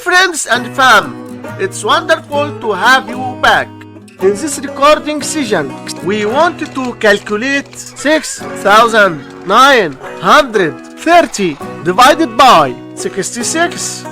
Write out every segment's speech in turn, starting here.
friends and fam, it's wonderful to have you back. In this recording session, we want to calculate 6,930 divided by 66.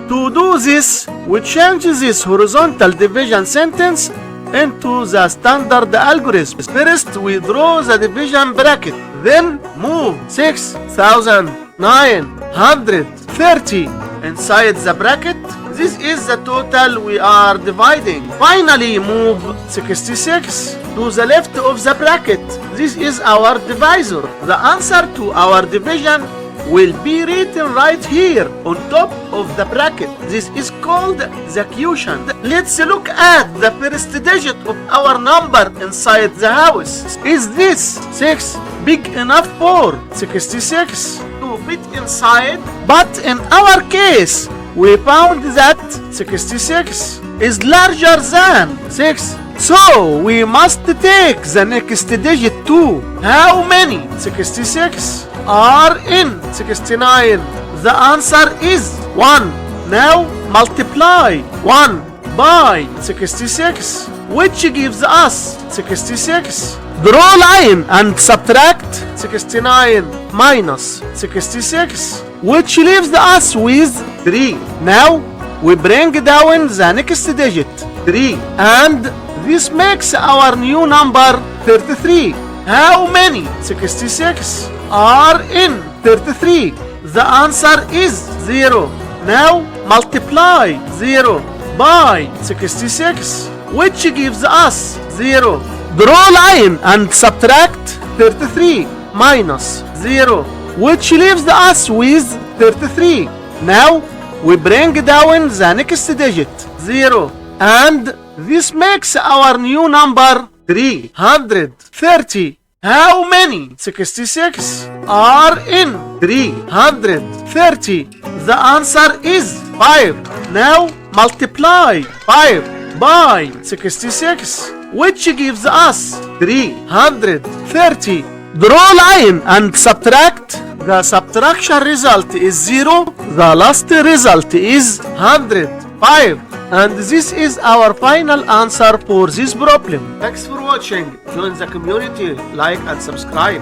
To do this, we change this horizontal division sentence into the standard algorithm. First, we draw the division bracket, then move 6,930 inside the bracket. This is the total we are dividing. Finally, move 66 to the left of the bracket. This is our divisor. The answer to our division will be written right here on top of the bracket. This is called the quotient. Let's look at the first digit of our number inside the house. Is this 6 big enough for 66 to fit inside? But in our case, we found that 66 is larger than 6. So we must take the next digit too. How many 66 are in 69? The answer is 1. Now multiply 1 by 66, which gives us 66. Draw line and subtract 69 minus 66, which leaves us with 3. Now we bring down the next digit, 3, and this makes our new number 33. How many 66 are in 33? The answer is 0. Now multiply 0 by 66, which gives us 0. Draw line and subtract 33 minus 0, which leaves us with 33. Now we bring down the next digit, 0, and this makes our new number 330. How many 66 are in 330? The answer is 5. Now multiply 5 by 66, which gives us 330. Draw line and subtract. The subtraction result is 0. The last result is 105. And this is our final answer for this problem. Thanks for watching. Join the community, like and subscribe.